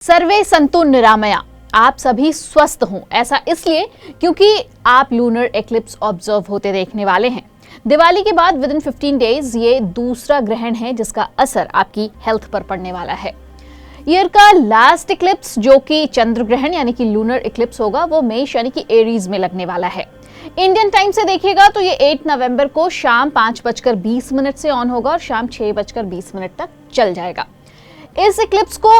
सर्वे संतु निरामया, आप सभी स्वस्थ हों। ऐसा इसलिए क्योंकि आप लूनर एक्लिप्स ऑब्जर्व होते देखने वाले हैं। दिवाली के बाद विद इन 15 डेज ये दूसरा ग्रहण है जिसका असर आपकी हेल्थ पर पड़ने वाला है। ईयर का लास्ट इक्लिप्स जो कि चंद्र ग्रहण यानी कि लूनर इक्लिप्स होगा वो मेष यानी कि एरीज में लगने वाला है। इंडियन टाइम से देखिएगा तो ये 8 नवंबर को शाम 5:20 से ऑन होगा और शाम 6:20 तक चल जाएगा। इस इक्लिप्स को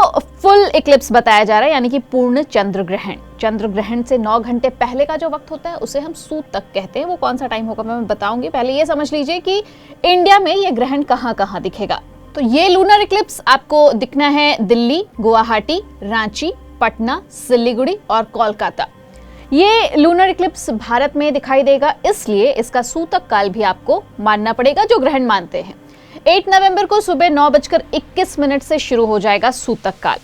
फुल इक्लिप्स बताया जा रहा है यानी कि पूर्ण चंद्र ग्रहण। चंद्र ग्रहण से 9 घंटे पहले का जो वक्त होता है उसे हम सूतक कहते हैं। वो कौन सा टाइम होगा मैं बताऊंगी। पहले ये समझ लीजिए कि इंडिया में ये ग्रहण कहां कहां दिखेगा। तो ये लूनर इक्लिप्स आपको दिखना है दिल्ली, गुवाहाटी, रांची, पटना, सिलीगुड़ी और कोलकाता। ये लूनर इक्लिप्स भारत में दिखाई देगा, इसलिए इसका सूतक काल भी आपको मानना पड़ेगा जो ग्रहण मानते हैं। 8 नवंबर को सुबह 9:21 से शुरू हो जाएगा सूतक काल।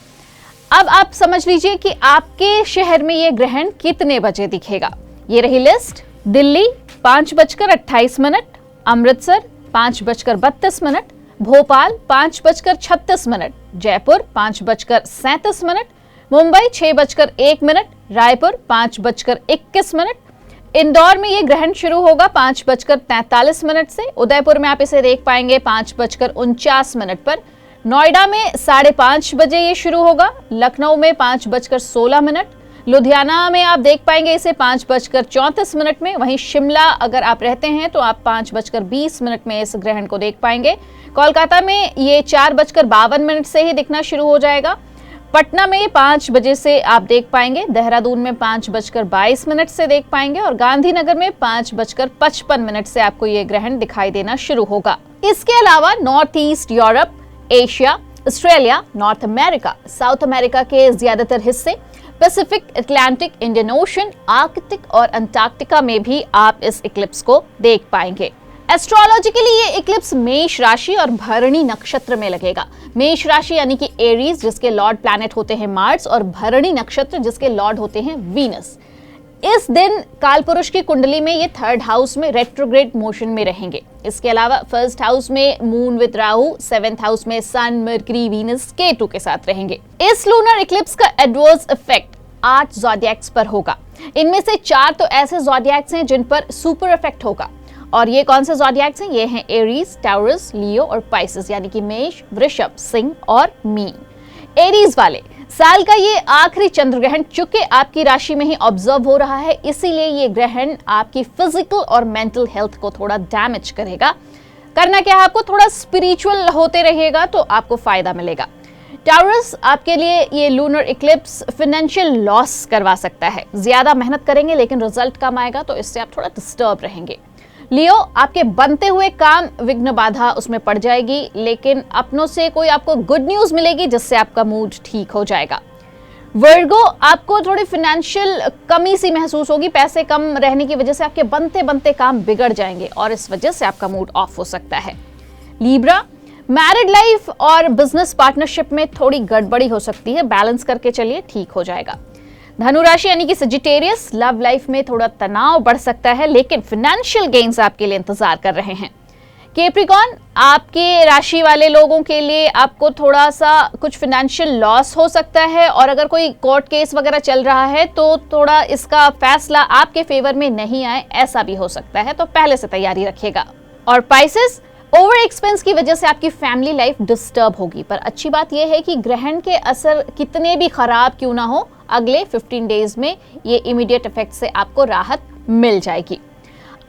अब आप समझ लीजिए कि आपके शहर में यह ग्रहण कितने बजे दिखेगा। ये रही लिस्ट। दिल्ली 5:28, अमृतसर 5:32, भोपाल 5:36, जयपुर 5:37, मुंबई 6:01, रायपुर 5:21, इंदौर में ये ग्रहण शुरू होगा 5:43 से। उदयपुर में आप इसे देख पाएंगे 5:49 पर। नोएडा में 5:30 बजे ये शुरू होगा। लखनऊ में 5:16, लुधियाना में आप देख पाएंगे इसे 5:34 में। वहीं शिमला अगर आप रहते हैं तो आप 5:20 में इस ग्रहण को देख पाएंगे। कोलकाता में ये 4:52 से ही दिखना शुरू हो जाएगा। पटना में 5 बजे से आप देख पाएंगे। देहरादून में 5:22 से देख पाएंगे और गांधीनगर में 5:55 से आपको ये ग्रहण दिखाई देना शुरू होगा। इसके अलावा north east Europe, Asia, Australia, north America, south America के ज्यादातर हिस्से, Pacific, Atlantic, Indian ocean, Arctic और अंटार्कटिका में भी आप इस इक्लिप्स को देख पाएंगे। एस्ट्रोलॉजिकली ये इक्लिप्स मेष राशि और भरणी नक्षत्र में लगेगा। मेष राशि यानी कि एरीज जिसके लॉर्ड प्लैनेट होते हैं मार्स और भरणी नक्षत्र जिसके लॉर्ड होते हैं वीनस। इस दिन कालपुरुष की कुंडली में ये 3rd हाउस में रेट्रोग्रेड मोशन में रहेंगे। इसके अलावा 1st हाउस में moon with Rahu, 7th house में सन, मर्करी, वीनस, केतु के साथ रहेंगे। इस लूनर इक्लिप्स का एडवर्स इफेक्ट 8 ज़ोडिएक्स पर होगा। इनमें से 4 तो ऐसे ज़ोडिएक्स हैं जिन पर सुपर इफेक्ट होगा। और ये कौन से ज़ोडिएक्स हैं? ये हैं एरीज, टाउरस, लियो और पाइसेस यानी कि मेष, वृषभ, सिंह और मीन। एरीज वाले साल का ये आखिरी चंद्र ग्रहण चूंकि आपकी राशि में ही ऑब्जर्व हो रहा है, इसीलिए ये ग्रहण आपकी फिजिकल और मेंटल हेल्थ को थोड़ा डैमेज करेगा। करना क्या है आपको? थोड़ा स्पिरिचुअल होते रहिएगा तो आपको फायदा मिलेगा। टाउरस आपके लिए ये लूनर इक्लिप्स फाइनेंशियल लॉस करवा सकता है। ज्यादा मेहनत करेंगे लेकिन रिजल्ट कम आएगा तो इससे आप थोड़ा डिस्टर्ब रहेंगे। लियो आपके बनते हुए काम विघ्न बाधा उसमें पड़ जाएगी, लेकिन अपनों से कोई आपको गुड न्यूज मिलेगी जिससे आपका मूड ठीक हो जाएगा। वर्गो आपको थोड़ी फाइनेंशियल कमी सी महसूस होगी। पैसे कम रहने की वजह से आपके बनते बनते काम बिगड़ जाएंगे और इस वजह से आपका मूड ऑफ हो सकता है। लीब्रा मैरिड लाइफ और बिजनेस पार्टनरशिप में थोड़ी गड़बड़ी हो सकती है, बैलेंस करके चलिए, ठीक हो जाएगा। धनु राशि यानी कि सजिटेरियस लव लाइफ में थोड़ा तनाव बढ़ सकता है लेकिन फाइनेंशियल गेन्स आपके लिए इंतजार कर रहे हैं। कैप्रिकॉर्न आपके राशि वाले लोगों के लिए आपको थोड़ा सा कुछ फाइनेंशियल लॉस हो सकता है और अगर कोई कोर्ट केस वगैरह चल रहा है तो थोड़ा इसका फैसला आपके फेवर में नहीं आए, ऐसा भी हो सकता है, तो पहले से तैयारी रखिएगा। और पाइसेस ओवर एक्सपेंस की वजह से आपकी फैमिली लाइफ डिस्टर्ब होगी, पर अच्छी बात यह है कि ग्रहण के असर कितने भी खराब क्यों ना हो, अगले 15 डेज में ये इमीडिएट इफेक्ट से आपको राहत मिल जाएगी।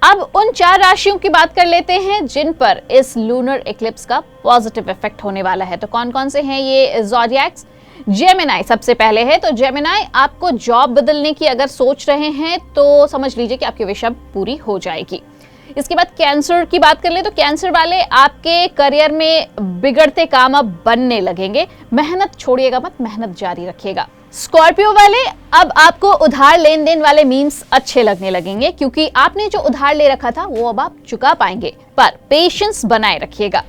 अब उन 4 राशियों की बात कर लेते हैं जिन पर इस लूनर इक्लिप्स का पॉजिटिव इफेक्ट होने वाला है। तो कौन कौन से हैं ये ज़ोडिएक्स? जेमिनी सबसे पहले है। तो जेमिनी आपको जॉब बदलने की अगर सोच रहे हैं तो समझ लीजिए कि आपकी विश अब पूरी हो जाएगी। इसके बाद कैंसर की बात कर ले तो कैंसर वाले आपके करियर में बिगड़ते काम अब बनने लगेंगे। मेहनत छोड़िएगा मत, मेहनत जारी रखिएगा। स्कॉर्पियो वाले अब आपको उधार लेन देन वाले मीम्स अच्छे लगने लगेंगे क्योंकि आपने जो उधार ले रखा था वो अब आप चुका पाएंगे, पर पेशेंस बनाए रखिएगा।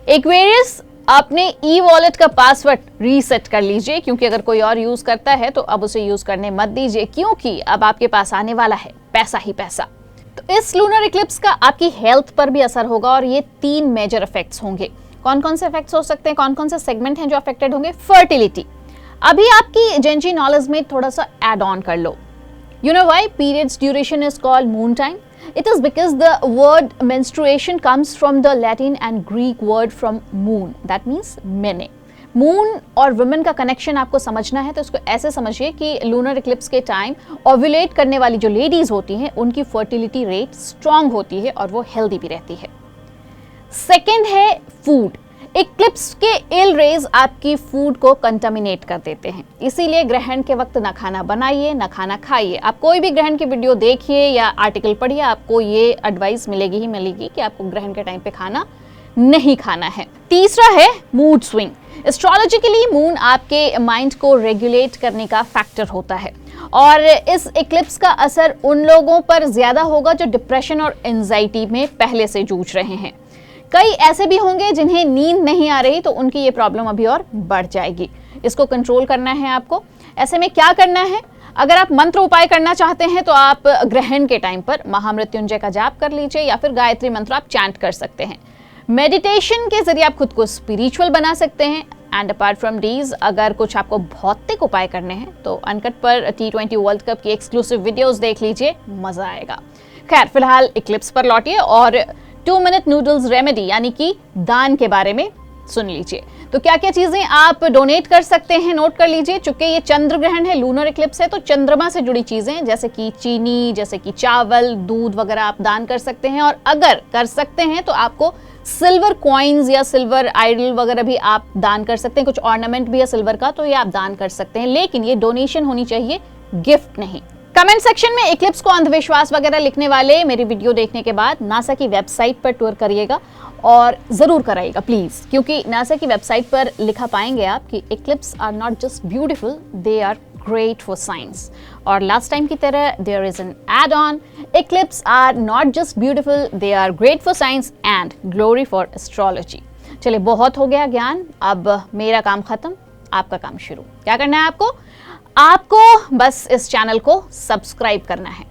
एक्वेरियस अपने ई वॉलेट का पासवर्ड रीसेट कर लीजिए क्योंकि अगर कोई और यूज करता है तो अब उसे यूज करने मत दीजिए क्योंकि अब आपके पास आने वाला है पैसा ही पैसा। तो इस लूनर इक्लिप्स का आपकी हेल्थ पर भी असर होगा और ये 3 मेजर इफेक्ट्स होंगे। कौन कौन से इफेक्ट्स हो सकते हैं, कौन कौन से सेगमेंट हैं जो अफेक्टेड होंगे? फर्टिलिटी, अभी आपकी जेनजी नॉलेज में थोड़ा सा एड ऑन कर लो। You know why periods duration is called moon time? It is because the word menstruation comes from the Latin and Greek word from moon. That means mene. Moon और women का connection आपको समझना है तो इसको ऐसे समझिए कि लूनर इक्लिप्स के टाइम ओव्यूलेट करने वाली जो लेडीज होती हैं उनकी फर्टिलिटी रेट स्ट्रांग होती है और वो हेल्दी भी रहती है। सेकेंड है फूड। इक्लिप्स के इल रेज आपकी फूड को कंटामिनेट कर देते हैं, इसीलिए ग्रहण के वक्त ना खाना बनाइए ना खाना खाइए। आप कोई भी ग्रहण की वीडियो देखिए या आर्टिकल पढ़िए, आपको ये एडवाइस मिलेगी ही मिलेगी कि आपको ग्रहण के टाइम पे खाना नहीं खाना है। तीसरा है मूड स्विंग। एस्ट्रोलॉजिकली मून आपके माइंड को रेगुलेट करने का फैक्टर होता है और इस इक्लिप्स का असर उन लोगों पर ज्यादा होगा जो डिप्रेशन और एंजाइटी में पहले से जूझ रहे हैं। कई ऐसे भी होंगे जिन्हें नींद नहीं आ रही तो उनकी ये प्रॉब्लम अभी और बढ़ जाएगी। इसको कंट्रोल करना है आपको। ऐसे में क्या करना है? अगर आप मंत्र उपाय करना चाहते हैं तो आप ग्रहण के टाइम पर महामृत्युंजय का जाप कर लीजिए या फिर गायत्री मंत्र आप चैंट कर सकते हैं। मेडिटेशन के जरिए आप खुद को स्पिरिचुअल बना सकते हैं। एंड अपार्ट फ्रॉम डीज, अगर कुछ आपको भौतिक उपाय करने हैं तो अनकट पर T20 वर्ल्ड कप की एक्सक्लूसिव वीडियोस देख लीजिए, मजा आएगा। खैर, फिलहाल इक्लिप्स पर लौटिए और 2 मिनट नूडल्स रेमेडी यानी कि दान के बारे में सुन लीजिए। तो क्या क्या चीजें आप डोनेट कर सकते हैं नोट कर लीजिए। चूंकि ये चंद्र ग्रहण है, लूनर इक्लिप्स है, तो चंद्रमा से जुड़ी चीजें जैसे कि चीनी, जैसे कि चावल, दूध वगैरह आप दान कर सकते हैं। और अगर कर सकते हैं तो आपको सिल्वर कॉइन्स या सिल्वर आइडल वगैरह भी आप दान कर सकते हैं। कुछ ऑर्नामेंट भी है सिल्वर का, तो ये आप दान कर सकते हैं, लेकिन ये डोनेशन होनी चाहिए, गिफ्ट नहीं। कमेंट सेक्शन में इक्लिप्स को अंधविश्वास वगैरह लिखने वाले मेरी वीडियो देखने के बाद नासा की वेबसाइट पर टूर करिएगा और जरूर कराइएगा प्लीज, क्योंकि नासा की वेबसाइट पर लिखा पाएंगे आप कि eclipse are not just beautiful, they are great for science. और लास्ट टाइम की तरह there is an add on, eclipse are not just beautiful, they are great for science and glory for astrology. चलिए, बहुत हो गया ज्ञान, अब मेरा काम खत्म, आपका काम शुरू। क्या करना है आपको बस इस चैनल को सब्सक्राइब करना है।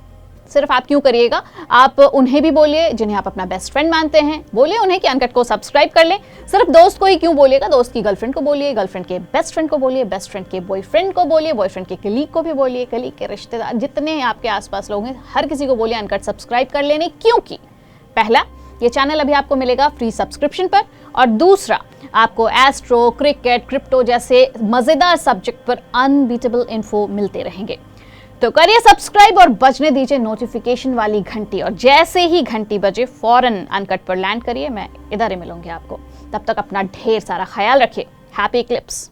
सिर्फ आप क्यों करिएगा, आप उन्हें भी बोलिए जिन्हें आप अपना बेस्ट फ्रेंड मानते हैं, बोलिए उन्हें कि अनकट को सब्सक्राइब कर लें। सिर्फ दोस्त को ही क्यों बोलिएगा, दोस्त की गर्लफ्रेंड को बोलिए, गर्लफ्रेंड के बेस्ट फ्रेंड को बोलिए, बेस्ट फ्रेंड के बॉयफ्रेंड को बोलिए, बॉयफ्रेंड के कलीग को भी बोलिए, कलीग के रिश्तेदार, जितने आपके आसपास लोग हैं हर किसी को बोलिए अनकट सब्सक्राइब कर लेने। क्योंकि पहला, ये चैनल अभी आपको मिलेगा फ्री सब्सक्रिप्शन पर, और दूसरा, आपको एस्ट्रो, क्रिकेट, क्रिप्टो जैसे मजेदार सब्जेक्ट पर अनबीटेबल इन्फो मिलते रहेंगे। तो करिए सब्सक्राइब और बजने दीजिए नोटिफिकेशन वाली घंटी, और जैसे ही घंटी बजे फौरन अनकट पर लैंड करिए। मैं इधर ही मिलूंगी आपको। तब तक अपना ढेर सारा ख्याल रखिए। Happy Eclipse.